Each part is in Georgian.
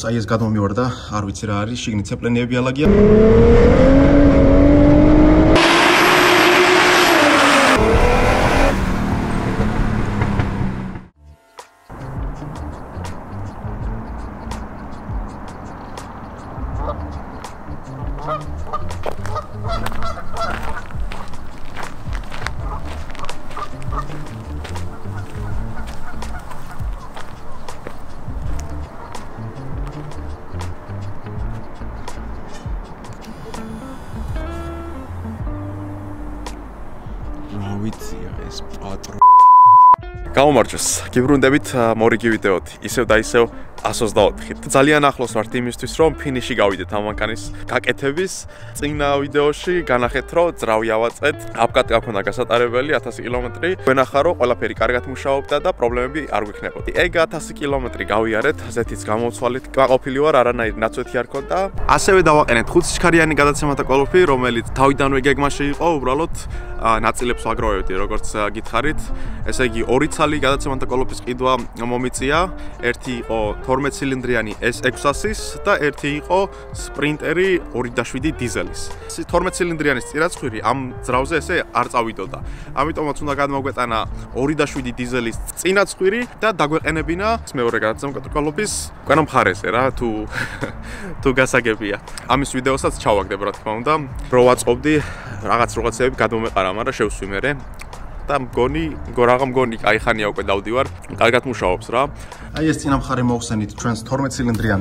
მათაკოლობს, აი ეს გადმომივარდა, არ ვიცი რა არის, შიგნით ცეპლენიები ალაგია. Გამომარჯოს, გიბრუნდებით მორიგი ვიდეოთი, ისევ და ისევ 124-ით. ძალიან ახლოს ვართ იმისთვის, რომ ფინიში გავიდეთ ამ მანქანის გაკეთების. წინა ვიდეოში განახეთ, რომ ძრავი ავაწყეთ, აპკატი აქვს გასატარებელი 1000 კილომეტრი. ვენახა, რომ ყველაფერი კარგად მუშაობდა და პრობლემები არ გვიქნებოდა. ეგ 1000 კილომეტრი გავიარეთ, ზეთიც გამოვცვალეთ, კმაყოფილი ვარ, არანაირი ნაცვეთი არ ქონდა. ასევე დავაყენეთ 5 სიჩქარიანი გადაცემათა კოლოფი, რომელიც თავიდანვე გეგმაში იყო, უბრალოდ ნაწილებს ვაგროვებდი, როგორც გითხარით. ესე იგი, 2 ცალი გადაცემათა კოლოფის ყიდვა მომიწია. ერთი იყო 12 ცილინდრიანი S600-ის და ერთი იყო სპრინტერი 2.7 დიზელის. 12 ცილინდრიანის წირაცხვირი ამ ძრავზე ესე არ წავიდოდა. ამიტომაც უნდა გადმოგვეტანა 2.7 დიზელის წინაცხვირი და დაგვეყენებინა მეორე გადაცემათა კოლოფის უკანა მხარეზე რა, თუ გასაგებია. ამის ვიდეოსაც ჩავაგდებ რა თქმა უნდა. რო ვაწყობდი რაღაცები გადმომეყარა, მაგრამ შევსვი მერე. და მგონი, აი ხანია უკვე დავდივარ, კარგად მუშაობს რა. აი ეს წინა მხარე მოხსენით ჩვენს 12 ცილინდრიან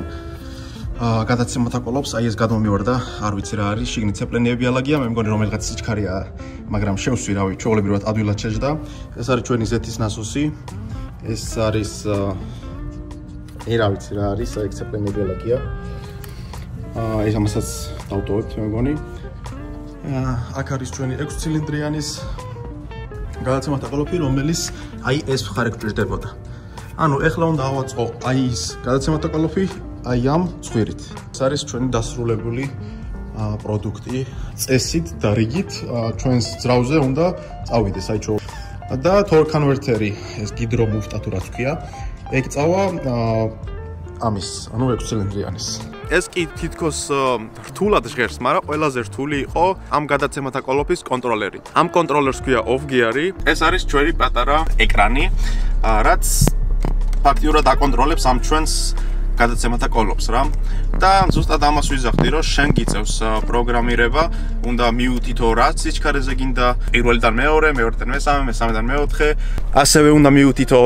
გადაცემათა კოლოფს, აი ეს გადმომივარდა, არ ვიცი რა არის, შიგნით ცეპლენიები ალაგია, მე მგონი რომელიღაც სიჩქარეა, მაგრამ შევსვი რავი, ჩვეულებრივად ადვილად შეჯდა. ეს არის ჩვენი ზეთის ნასოსი. ეს არის რა ვიცი რა არის, აი ცეპლენიები ალაგია. ეს ამასაც დავტოვებთ მე მგონი. აქ არის ჩვენი 6 ცილინდრიანის გადაცემათა კოლოფი, რომელიც აი ეს მხარე გვჭირდებოდა. ანუ ეხლა უნდა ავაწყო აი ის გადაცემათა კოლოფი აი ამ ცხვირით. ეს არის ჩვენი დასრულებული პროდუქტი. წესით და რიგით ჩვენს ძრავზე უნდა წავიდეს აი და თორ კონვერტერი, ეს გიდრო მუფტა თუ რაც ქვია, ეგ წავა ამის, ანუ 6 ცილინდრიანის. ეს კი თითქოს რთულად ჟღერს, მაგრამ ყველაზე რთული იყო ამ გადაცემათა კოლოფის კონტროლერი. ამ კონტროლერს ქვია off gear-ი. ეს არის ჩვენი პატარა ეკრანი, რაც ფაქტიურად აკონტროლებს ამ ჩვენს გადაცემათა კოლოფს რა. და ზუსტად ამას ვიზახდი, რომ შენ გიწევს პროგრამირება, უნდა მიუთითო რაც სიჩქარეზე გინდა, პირველიდან მეორე, მეორედან მესამე, მესამედან მეოთხე. ასევე უნდა მიუთითო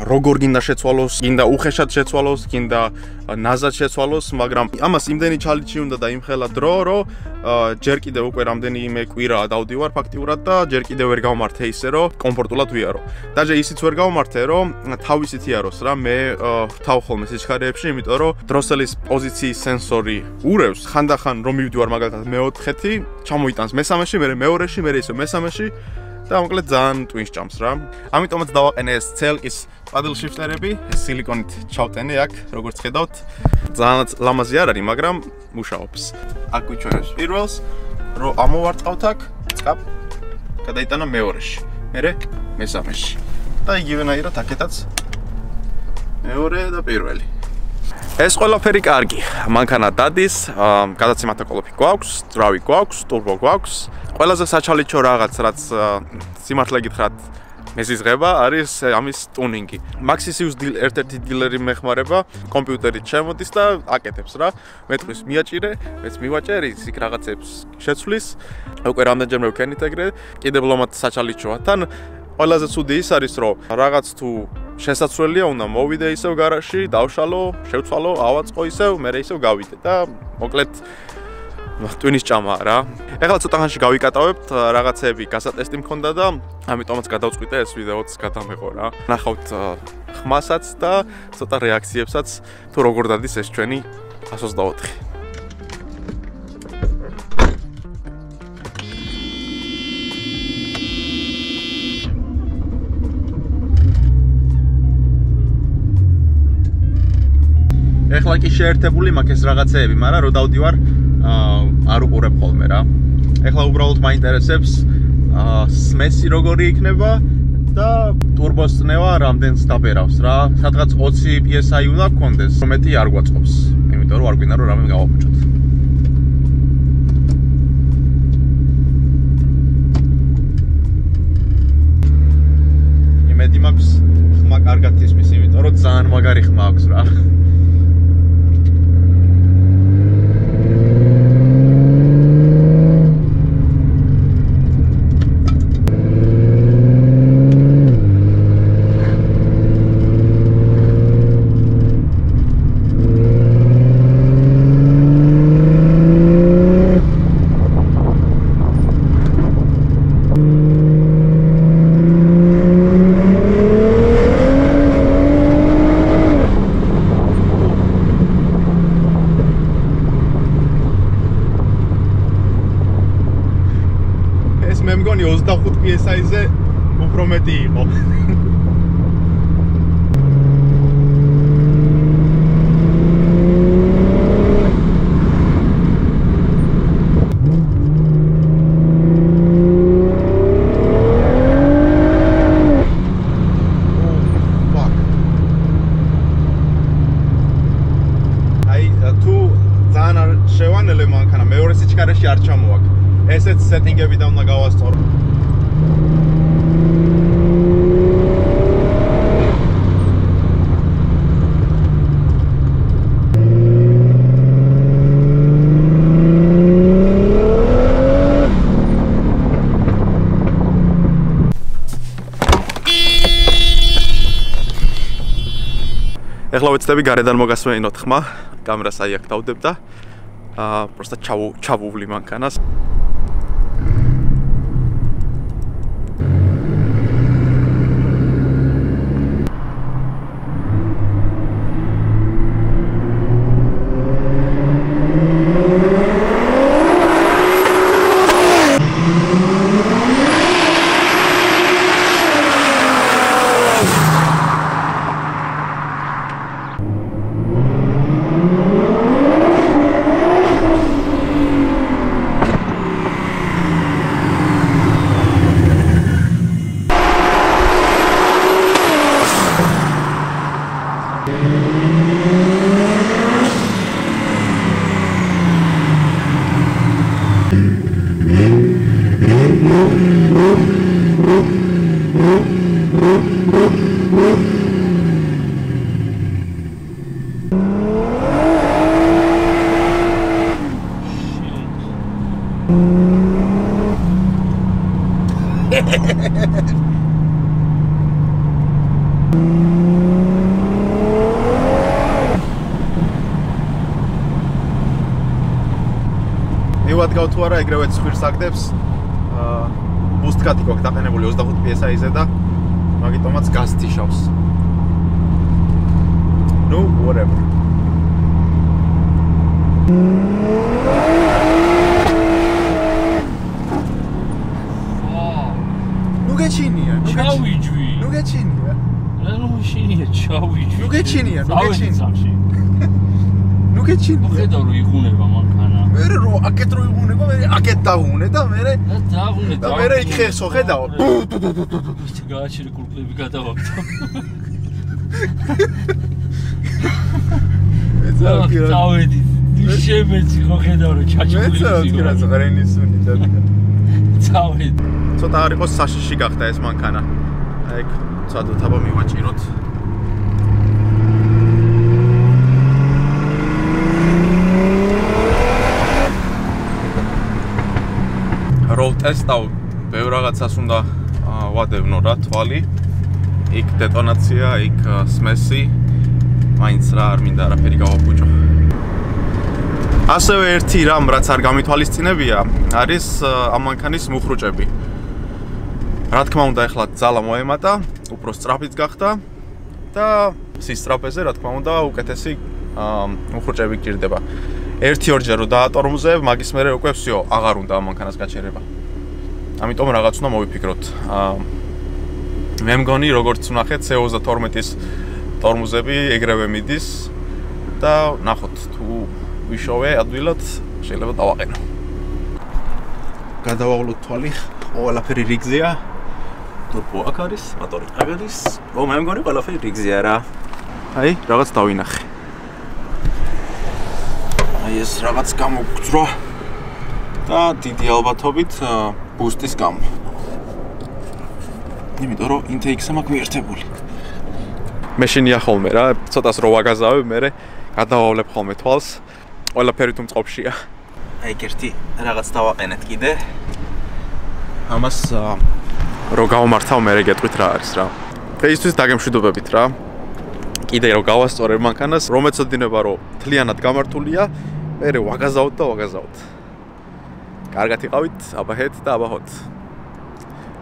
როგორ გინდა შეცვალოს, გინდა უხეშად შეცვალოს, გინდა ნაზად შეცვალოს, მაგრამ ამას იმდენი ჩალიჩი უნდა და იმხელა დრო, რომ ჯერ კიდევ უკვე რამდენიმე კვირა დავდივარ ფაქტიურად და ჯერ კიდევ ვერ გავმართე ისე, რომ კომფორტულად ვიარო. დაჟე ისიც ვერ გავმართე, რომ თავისით იაროს რა, მე თავ ხოლმე სიჩქარეებში, იმიტომ რომ დროსელის პოზიციის სენსორი ურევს, ხანდახან რომ მივდივარ მაგალითად მეოთხეთი, ჩამოიტანს მესამეში, მე მეორეში, მე ისე მესამეში და მოკლედ ძალიან ტვინს ჭამს რა. ამიტომაც დავაყენე ეს CLK-ის paddle shifter-ები, ეს სილიკონით ჩავტენე აქ, როგორც ხედავთ. ძალიან ლამაზი არ არის, მაგრამ მუშაობს. აქ ვიჩვენებს პირველს, რომ ამოვარწყავთ აქ, წკაპ, გადაიტანა მეორეში, მერე მესამეში. და იგივენაირად აქეთაც მეორე და პირველი. ეს ყველაფერი კარგი. მანქანა დადის, გადაცემათა კოლოფი გვაქვს, ძრავი გვაქვს, ტურბო გვაქვს. ყველაზე საჩალიჩო რაღაც, რაც სიმართლე გითხრათ, მეზიზღება არის ამის ტუნინგი. Maxis ერთ-ერთი დილერი მეხმარება, კომპიუტერით შემოდის და აკეთებს რა. მეტყვის მიაჭირე, მეც მივაჭერი, იქ რაღაცებს შეცვლის. უკვე რამდენჯერმე ვქენითეგრე, კიდევ ლომად საჩალიჩოა. თან ყველაზე ცუდი ის არის, რომ რაღაც თუ შესაძლებელია უნდა მოვიდე ისევ გარაჟში, დავშალო, შევცვალო, ავაწყო ისევ, მერე ისევ გავიდე და მოკლედ ტვინის ჭამაა რა. ეხლა ცოტა ხანში გავიკატავებთ, რაღაცები გასატესტი მქონდა და ამიტომაც გადავწყვიტე ეს ვიდეოც გადამეყო რა. ნახავთ ხმასაც და ცოტა რეაქციებსაც თუ როგორ დადის ეს ჩვენი 124. ეხლა კი შეერთებული მაქვს ეს რაღაცეები, მაგრამ რო დავდივარ არ უყურებ ხოლმე რა. ეხლა უბრალოდ მაინტერესებს სმესი როგორი იქნება და ტურბოს წნევა რამდენს დაბერავს რა. სადღაც 20 PSI უნდა გქონდეს, მეტი არ გვაწყობს. იმიტომ რომ არ გვინდა რომ რამე გავაფუჭოთ. იმედი მაქვს ხმა კარგად ისმის, იმიტომ რომ ძალიან მაგარი ხმა აქვს რა. მე მგონი 25 PSI-ზე უფრო მეტი იყო. აი თუ ძალიან არ შევანელე მანქანა, მეორე სიჩქარეში არ ჩამოვაქ. ესეც სეტინგები და უნდა გავასწორო. ეხლა ვეცდები გარედან მოგასვენინოთ ხმა, კამერას აი აქ დავდებ და პროსტა ჩავუვლი მანქანას. მივადგავ თუ არა, ეგრევე ცხვირს აგდებს. ბუსტკატი გვაქვს დაყენებული 25 PSI-ზე და მაგიტომაც გასთიშავს. No, whatever. Nu gecinnia, nu gecinnia. Nu gecinnia, ჩავიჯვი. Nu gecinnia, nu gecinnia. Nu gecinnia. მოხედავ რომ იღუნება მანქანა. მე რო აკეთ რო იღუნება, მე აკეთ დაღუნე და მე დაღუნე და მე იქ ხესო ხედავ. გააჩერე კურკლები გადავაგდო. წავედი. შემეცი ხო ხედავ რომ ჩაჭმული მეც კი რა ზღრენისუნი და წავედი. ცოტა არ იყოს საშიში გახდა ეს მანქანა. აი ეგ ცადოთ აბა მივაჭიროთ. როლ ტესტავ ბევრ რაღაცას უნდა ვადევნო რა თვალი. იქ დეტონაცია, იქ სმესი. მაინც რა არ მინდა არაფერი გავაფუჭო. ასევე ერთი რამ რაც არ გამითვალისწინებია, არის ამ მანქანის მუხრუჭები. რა თქმა უნდა, ეხლა ძალა მოემატა, უფრო სწრაფიც გახდა და სისწრაფეზე რა თქმა უნდა უკეთესი მუხრუჭები გჭირდება. 1-2-ჯერ რომ დაატორმზებ, მაგის მერე უკვე всё, აღარ უნდა ამ მანქანას გაჩერება. ამიტომ რაღაც უნდა მოვიფიქროთ. მე მგონი როგორც ვნახეთ C32-ის ტორმუზები ეგრევე მიდის და ნახოთ თუ ვიშოვე ადვილად შეიძლება დავაყენო. გადავავლოთ თვალი, ყველაფერი რიგზეა. ტურბო აქ არის, მოტორი აქ არის. მე მგონი ყველაფერი რიგზეა რა. აი, რაღაც დავინახე. აი ეს რაღაც გამოგძრა და დიდი ალბათობით ბუსტის გამო. იმიტომ რომ ინტეიქსა მაქვს მიერთებული. მე შენია ხოლმე რა, ცოტას რო ვაგაზავებ, მე გადავავლებ ხოლმე თვალს. ყველაფერი თუ მწყობშია. აი ერთი რაღაც დავაყენეთ კიდე. ამას რო გავმართავ, მე გეტყვით რა არის რა. დღეისთვის დაგემშვიდობებით რა. კიდე რო გავასწორებ მანქანას, რომ ეცოდინება რომ თლიანად გამართულია, მე ვაგაზავთ და ვაგაზავთ. კარგად იყავით, აბაჰეთ და აბაჰოთ.